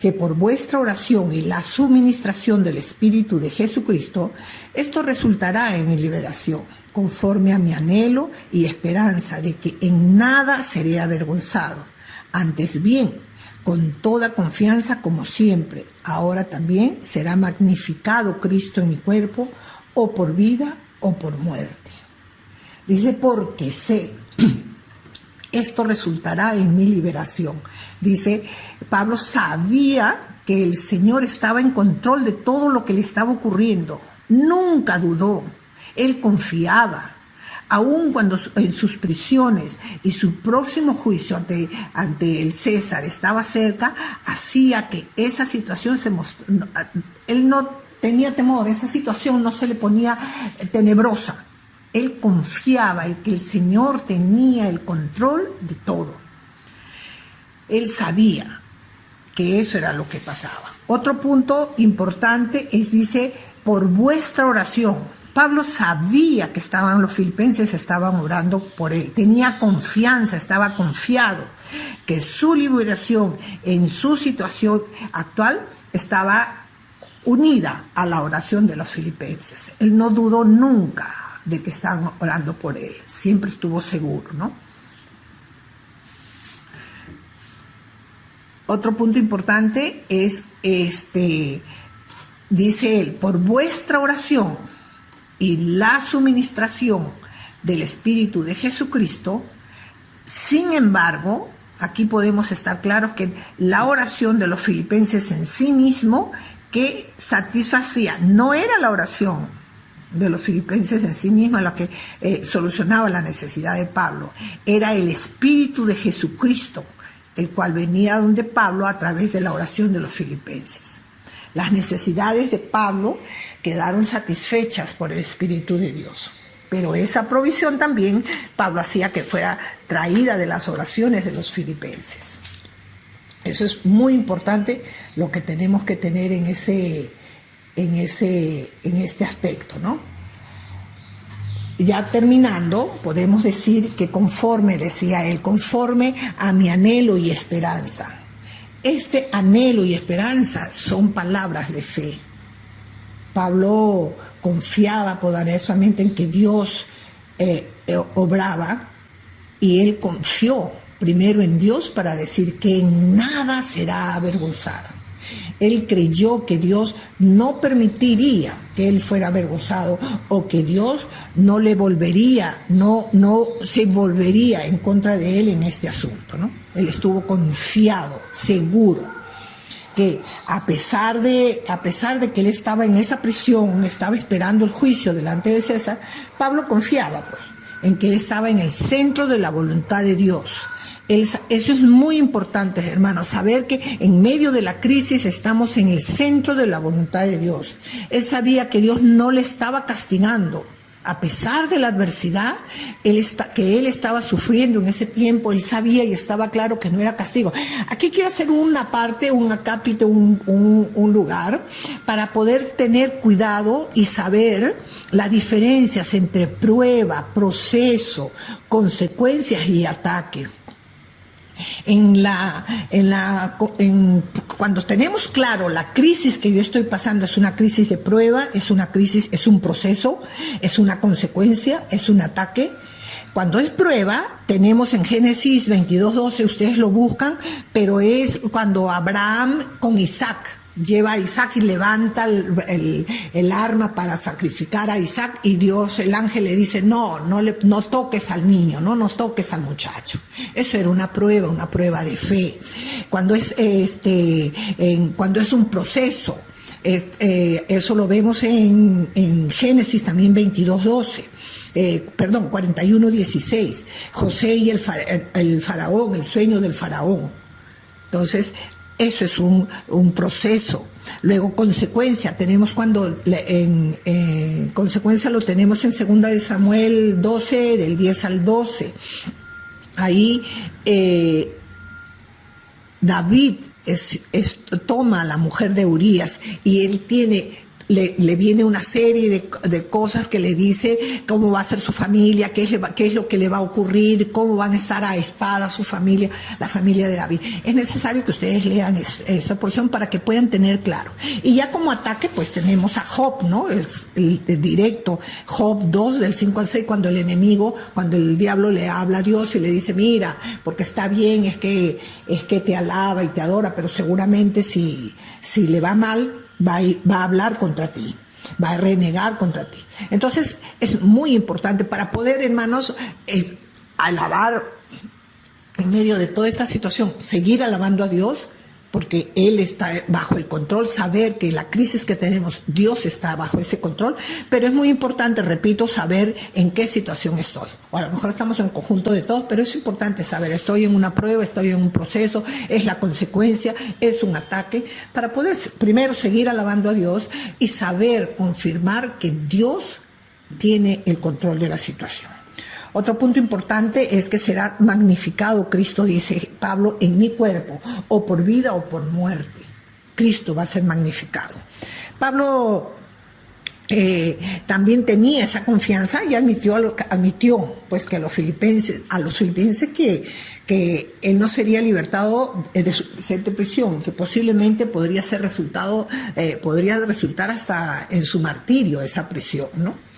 que por vuestra oración y la suministración del Espíritu de Jesucristo, esto resultará en mi liberación, conforme a mi anhelo y esperanza de que en nada seré avergonzado. Antes bien, con toda confianza como siempre, ahora también será magnificado Cristo en mi cuerpo, o por vida o por muerte. Dice, porque sé, esto resultará en mi liberación. Dice, Pablo sabía que el Señor estaba en control de todo lo que le estaba ocurriendo. Nunca dudó, él confiaba. Aun cuando en sus prisiones y su próximo juicio ante el César estaba cerca, hacía que esa situación se mostró. Él no tenía temor, esa situación no se le ponía tenebrosa. Él confiaba en que el Señor tenía el control de todo. Él sabía que eso era lo que pasaba. Otro punto importante dice, por vuestra oración. Pablo sabía que los filipenses estaban orando por él, tenía confianza, estaba confiado que su liberación en su situación actual estaba unida a la oración de los filipenses. Él no dudó nunca de que estaban orando por él, siempre estuvo seguro, ¿no? Otro punto importante es, dice él, por vuestra oración y la suministración del Espíritu de Jesucristo. Sin embargo, aquí podemos estar claros que la oración de los filipenses en sí mismo que satisfacía, no era la oración de los filipenses en sí misma la que solucionaba la necesidad de Pablo, era el Espíritu de Jesucristo, el cual venía donde Pablo a través de la oración de los filipenses. Las necesidades de Pablo quedaron satisfechas por el Espíritu de Dios. Pero esa provisión también Pablo hacía que fuera traída de las oraciones de los filipenses. Eso es muy importante lo que tenemos que tener en este aspecto, ¿no? Ya terminando, podemos decir que conforme, decía él, conforme a mi anhelo y esperanza. Este anhelo y esperanza son palabras de fe. Pablo confiaba poderosamente en que Dios obraba, y él confió primero en Dios para decir que en nada será avergonzado. Él creyó que Dios no permitiría que él fuera avergonzado, o que Dios no se volvería en contra de él en este asunto, ¿no? Él estuvo confiado, seguro, que a pesar de que él estaba en esa prisión, estaba esperando el juicio delante de César, Pablo confiaba pues en que él estaba en el centro de la voluntad de Dios. Eso es muy importante, hermanos, saber que en medio de la crisis estamos en el centro de la voluntad de Dios. Él sabía que Dios no le estaba castigando. A pesar de la adversidad que él estaba sufriendo en ese tiempo, él sabía y estaba claro que no era castigo. Aquí quiero hacer una parte, un acápite, un lugar para poder tener cuidado y saber las diferencias entre prueba, proceso, consecuencias y ataque. Cuando tenemos claro la crisis que yo estoy pasando es una crisis de prueba, es una crisis, es un proceso, es una consecuencia, es un ataque. Cuando es prueba, tenemos en Génesis 22:12, ustedes lo buscan, pero es cuando Abraham con Isaac, lleva a Isaac y levanta el arma para sacrificar a Isaac, y Dios, el ángel le dice, no toques al niño, no toques al muchacho. Eso era una prueba de fe. Cuando es un proceso, eso lo vemos en Génesis también 22:12. 41:16, José y el faraón, el sueño del faraón. Entonces, eso es un proceso. Luego, consecuencia, tenemos consecuencia lo tenemos en 2 de Samuel 12, del 10 al 12. Ahí David toma a la mujer de Urías, y él le viene una serie de cosas que le dice cómo va a ser su familia, qué es lo que le va a ocurrir, cómo van a estar a espada su familia, la familia de David. Es necesario que ustedes lean esa porción para que puedan tener claro. Y ya como ataque, pues tenemos a Job, ¿no? El directo, Job 2, del 5 al 6, cuando el diablo le habla a Dios y le dice, mira, porque está bien, es que te alaba y te adora, pero seguramente si le va mal, va a hablar contra ti, va a renegar contra ti. Entonces es muy importante para poder, hermanos, alabar en medio de toda esta situación, seguir alabando a Dios, porque Él está bajo el control, saber que la crisis que tenemos, Dios está bajo ese control, pero es muy importante, repito, saber en qué situación estoy. O a lo mejor estamos en conjunto de todos, pero es importante saber, estoy en una prueba, estoy en un proceso, es la consecuencia, es un ataque, para poder primero seguir alabando a Dios y saber confirmar que Dios tiene el control de la situación. Otro punto importante es que será magnificado Cristo, dice Pablo, en mi cuerpo, o por vida o por muerte. Cristo va a ser magnificado. Pablo también tenía esa confianza y admitió pues que a los filipenses que él no sería libertado de su presente prisión, que posiblemente podría resultar hasta en su martirio esa prisión, ¿no?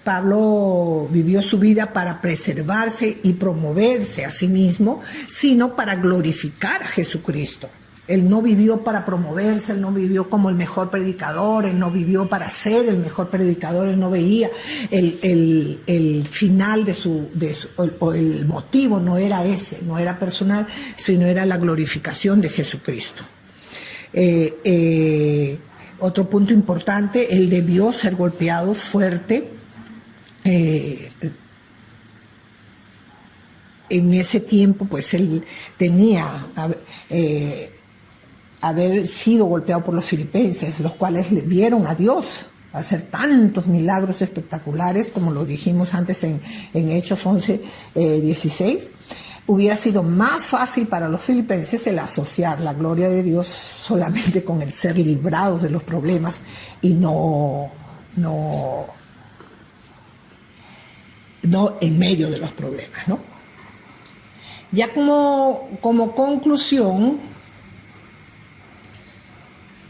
Pablo vivió su vida para preservarse y promoverse a sí mismo, sino para glorificar a Jesucristo. Él no vivió para promoverse, él no vivió como el mejor predicador, él no vivió para ser el mejor predicador, él no veía el final o el motivo no era ese, no era personal, sino era la glorificación de Jesucristo. Otro punto importante, él debió ser golpeado fuerte. En ese tiempo, pues él tenía haber sido golpeado por los filipenses, los cuales le vieron a Dios hacer tantos milagros espectaculares, como lo dijimos antes en Hechos 11:16. Hubiera sido más fácil para los filipenses el asociar la gloria de Dios solamente con el ser librados de los problemas y no en medio de los problemas, ¿no? Ya como conclusión,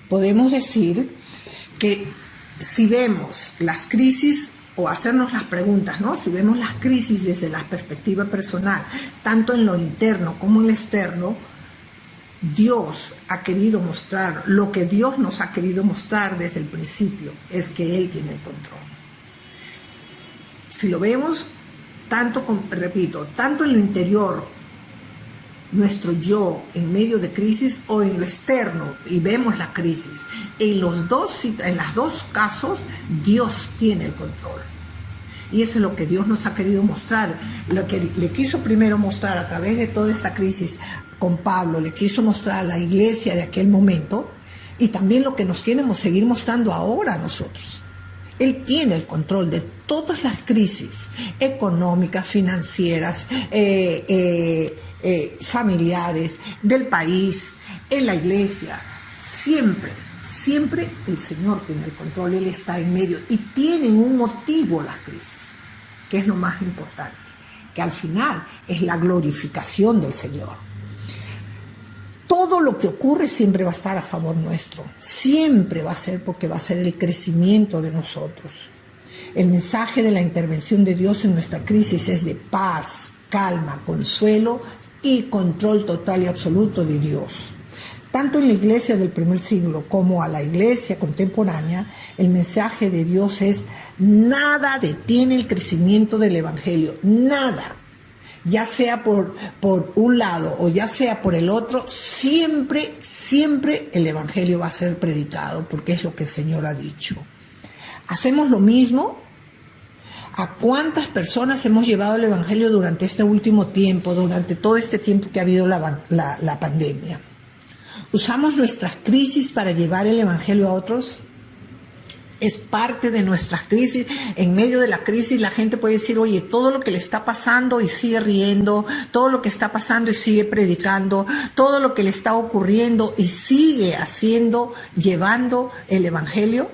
podemos decir que si vemos las crisis, o hacernos las preguntas, ¿no? Si vemos las crisis desde la perspectiva personal, tanto en lo interno como en lo externo, Dios ha querido mostrar, lo que Dios nos ha querido mostrar desde el principio, es que Él tiene el control. Si lo vemos, tanto en lo interior, nuestro yo en medio de crisis, o en lo externo y vemos la crisis, en los dos casos Dios tiene el control. Y eso es lo que Dios nos ha querido mostrar, lo que le quiso primero mostrar a través de toda esta crisis con Pablo, le quiso mostrar a la iglesia de aquel momento, y también lo que nos quiere seguir mostrando ahora a nosotros. Él tiene el control de todas las crisis económicas, financieras, familiares, del país, en la iglesia. Siempre el Señor tiene el control, Él está en medio, y tienen un motivo las crisis, que es lo más importante, que al final es la glorificación del Señor. Todo lo que ocurre siempre va a estar a favor nuestro, siempre va a ser, porque va a ser el crecimiento de nosotros. El mensaje de la intervención de Dios en nuestra crisis es de paz, calma, consuelo y control total y absoluto de Dios. Tanto en la iglesia del primer siglo como a la iglesia contemporánea, el mensaje de Dios es: nada detiene el crecimiento del evangelio, nada. Ya sea por un lado o ya sea por el otro, siempre el evangelio va a ser predicado, porque es lo que el Señor ha dicho. ¿Hacemos lo mismo? ¿A cuántas personas hemos llevado el evangelio durante este último tiempo, durante todo este tiempo que ha habido la pandemia? ¿Usamos nuestras crisis para llevar el evangelio a otros? Es parte de nuestras crisis. En medio de la crisis la gente puede decir: oye, todo lo que le está pasando y sigue riendo, todo lo que está pasando y sigue predicando, todo lo que le está ocurriendo y sigue haciendo, llevando el evangelio.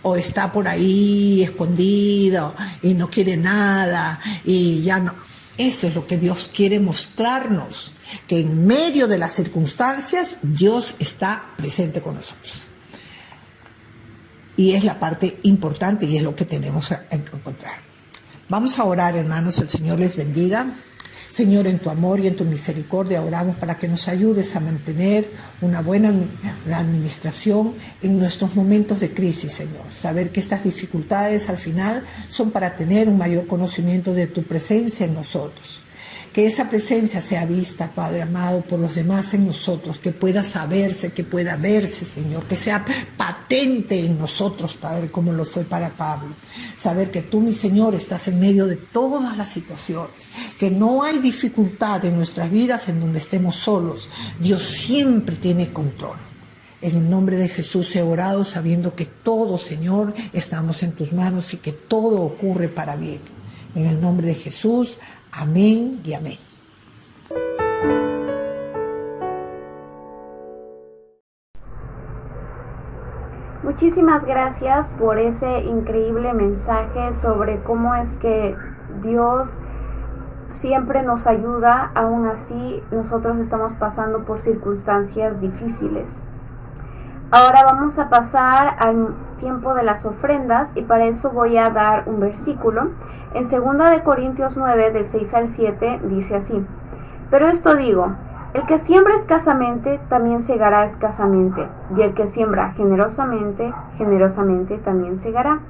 O está por ahí escondido y no quiere nada y ya no. Eso es lo que Dios quiere mostrarnos, que en medio de las circunstancias Dios está presente con nosotros. Y es la parte importante y es lo que tenemos que encontrar. Vamos a orar, hermanos, el Señor les bendiga. Señor, en tu amor y en tu misericordia oramos para que nos ayudes a mantener una buena administración en nuestros momentos de crisis, Señor. Saber que estas dificultades al final son para tener un mayor conocimiento de tu presencia en nosotros. Que esa presencia sea vista, Padre amado, por los demás en nosotros, que pueda saberse, que pueda verse, Señor, que sea patente en nosotros, Padre, como lo fue para Pablo. Saber que tú, mi Señor, estás en medio de todas las situaciones, que no hay dificultad en nuestras vidas en donde estemos solos. Dios siempre tiene control. En el nombre de Jesús he orado sabiendo que todo, Señor, estamos en tus manos y que todo ocurre para bien. En el nombre de Jesús, amén y amén. Muchísimas gracias por ese increíble mensaje sobre cómo es que Dios siempre nos ayuda, aún así nosotros estamos pasando por circunstancias difíciles. Ahora vamos a pasar al tiempo de las ofrendas y para eso voy a dar un versículo. En 2 de Corintios 9, del 6 al 7, dice así: pero esto digo, el que siembra escasamente, también segará escasamente, y el que siembra generosamente, generosamente también segará.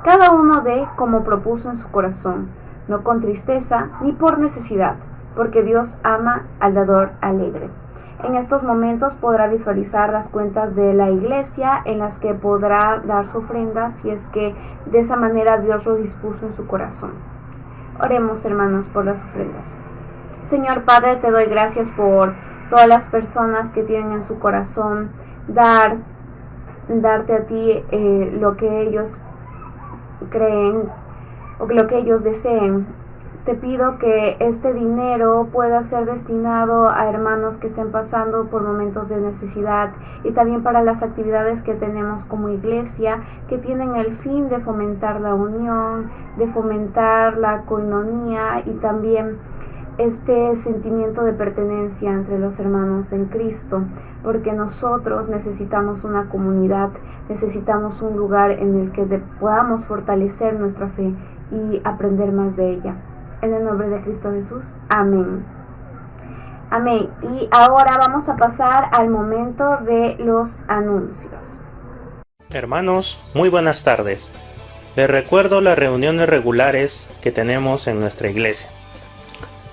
Cada uno dé como propuso en su corazón, no con tristeza ni por necesidad, porque Dios ama al dador alegre. En estos momentos podrá visualizar las cuentas de la iglesia en las que podrá dar su ofrenda si es que de esa manera Dios lo dispuso en su corazón. Oremos, hermanos, por las ofrendas. Señor Padre, te doy gracias por todas las personas que tienen en su corazón darte a ti lo que ellos creen o lo que ellos deseen. Te pido que este dinero pueda ser destinado a hermanos que estén pasando por momentos de necesidad y también para las actividades que tenemos como iglesia, que tienen el fin de fomentar la unión, de fomentar la coinonía y también este sentimiento de pertenencia entre los hermanos en Cristo, porque nosotros necesitamos una comunidad, necesitamos un lugar en el que podamos fortalecer nuestra fe y aprender más de ella. En el nombre de Cristo Jesús, amén. Amén. Y ahora vamos a pasar al momento de los anuncios. Hermanos, muy buenas tardes. Les recuerdo las reuniones regulares que tenemos en nuestra iglesia.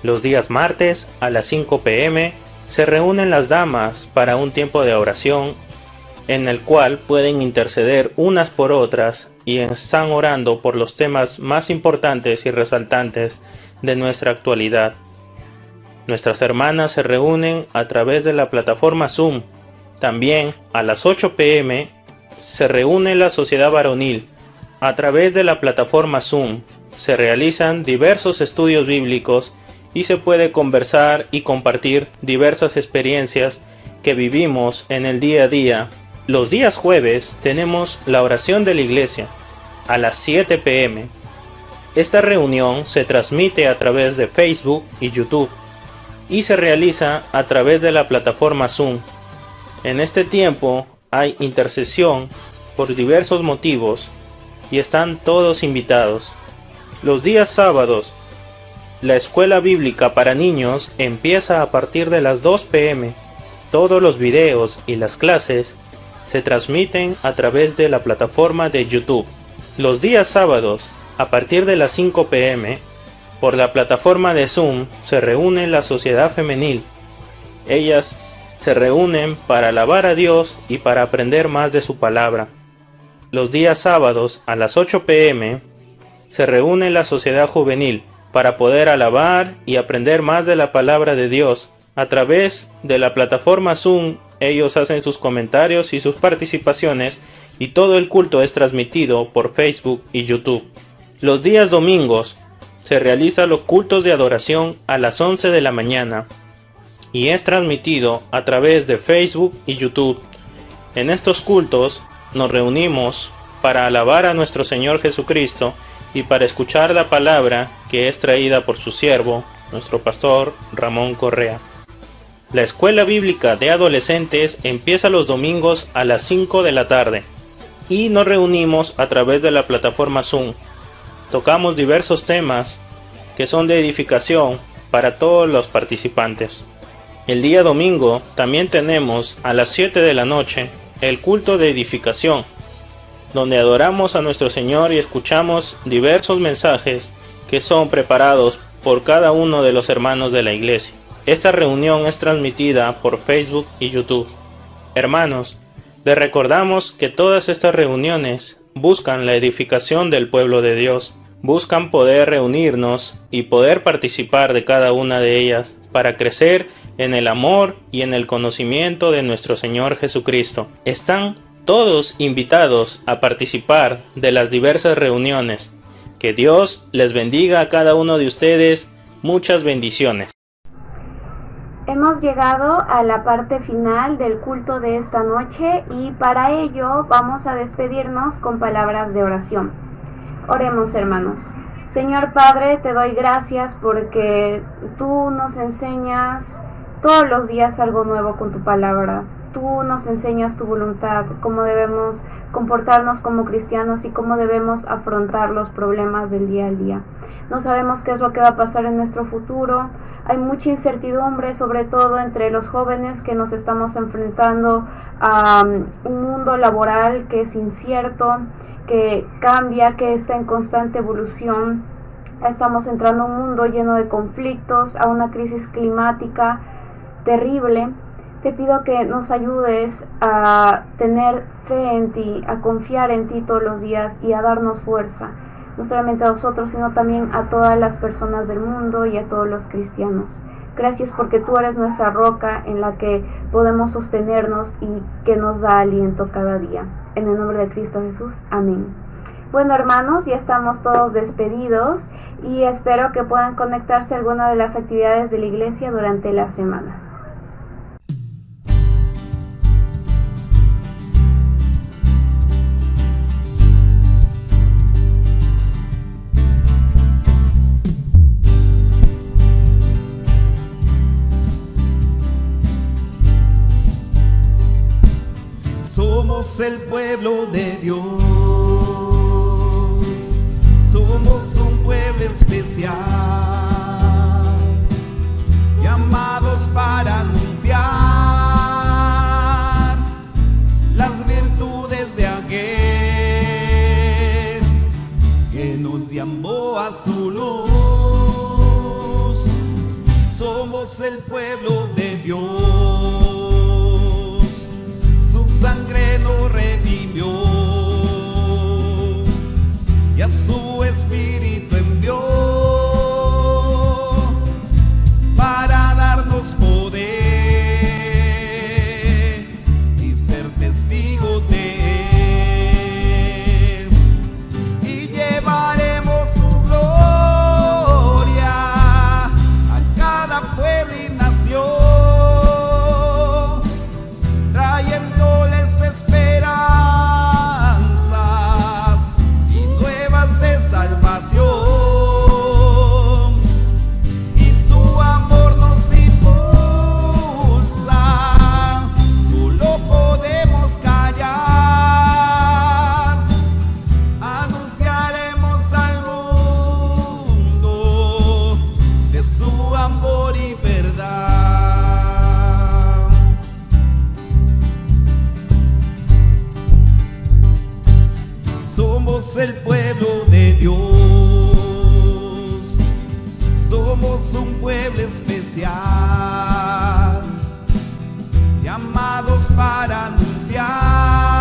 Los días martes a las 5 p.m. se reúnen las damas para un tiempo de oración en el cual pueden interceder unas por otras y están orando por los temas más importantes y resaltantes de nuestra actualidad. Nuestras hermanas se reúnen a través de la plataforma Zoom. También a las 8 p.m. se reúne la sociedad varonil. A través de la plataforma Zoom se realizan diversos estudios bíblicos y se puede conversar y compartir diversas experiencias que vivimos en el día a día. Los días jueves tenemos la oración de la iglesia a las 7 p.m. Esta reunión se transmite a través de Facebook y YouTube y se realiza a través de la plataforma Zoom. En este tiempo hay intercesión por diversos motivos y están todos invitados. Los días sábados, la escuela bíblica para niños empieza a partir de las 2 p.m. Todos los videos y las clases se transmiten a través de la plataforma de YouTube. Los días sábados, a partir de las 5 p.m., por la plataforma de Zoom se reúne la sociedad femenil. Ellas se reúnen para alabar a Dios y para aprender más de su palabra. Los días sábados, a las 8 p.m., se reúne la sociedad juvenil para poder alabar y aprender más de la palabra de Dios. A través de la plataforma Zoom, ellos hacen sus comentarios y sus participaciones, y todo el culto es transmitido por Facebook y YouTube. Los días domingos se realizan los cultos de adoración a las 11 de la mañana y es transmitido a través de Facebook y YouTube. En estos cultos nos reunimos para alabar a nuestro Señor Jesucristo y para escuchar la palabra que es traída por su siervo, nuestro pastor Ramón Correa. La escuela bíblica de adolescentes empieza los domingos a las 5 de la tarde y nos reunimos a través de la plataforma Zoom. Tocamos diversos temas que son de edificación para todos los participantes. El día domingo también tenemos a las 7 de la noche el culto de edificación, donde adoramos a nuestro Señor y escuchamos diversos mensajes que son preparados por cada uno de los hermanos de la iglesia. Esta reunión es transmitida por Facebook y YouTube. Hermanos, les recordamos que todas estas reuniones buscan la edificación del pueblo de Dios, buscan poder reunirnos y poder participar de cada una de ellas para crecer en el amor y en el conocimiento de nuestro Señor Jesucristo. Están todos invitados a participar de las diversas reuniones. Que Dios les bendiga a cada uno de ustedes. Muchas bendiciones. Hemos llegado a la parte final del culto de esta noche y para ello vamos a despedirnos con palabras de oración. Oremos, hermanos. Señor Padre, te doy gracias porque tú nos enseñas todos los días algo nuevo con tu palabra. Tú nos enseñas tu voluntad, cómo debemos comportarnos como cristianos y cómo debemos afrontar los problemas del día al día. No sabemos qué es lo que va a pasar en nuestro futuro. Hay mucha incertidumbre, sobre todo entre los jóvenes que nos estamos enfrentando a un mundo laboral que es incierto, que cambia, que está en constante evolución. Estamos entrando a un mundo lleno de conflictos, a una crisis climática terrible. Te pido que nos ayudes a tener fe en ti, a confiar en ti todos los días y a darnos fuerza, no solamente a nosotros, sino también a todas las personas del mundo y a todos los cristianos. Gracias porque tú eres nuestra roca en la que podemos sostenernos y que nos da aliento cada día. En el nombre de Cristo Jesús, amén. Bueno, hermanos, ya estamos todos despedidos y espero que puedan conectarse a alguna de las actividades de la iglesia durante la semana. Somos el pueblo de Dios, somos un pueblo especial, llamados para anunciar las virtudes de aquel que nos llamó a su luz. Somos el pueblo de Dios, sangre nos redimió y a su espíritu envió para darnos poder y ser testigos de él, y llevaremos su gloria a cada pueblo y nación. Somos el pueblo de Dios, somos un pueblo especial, llamados para anunciar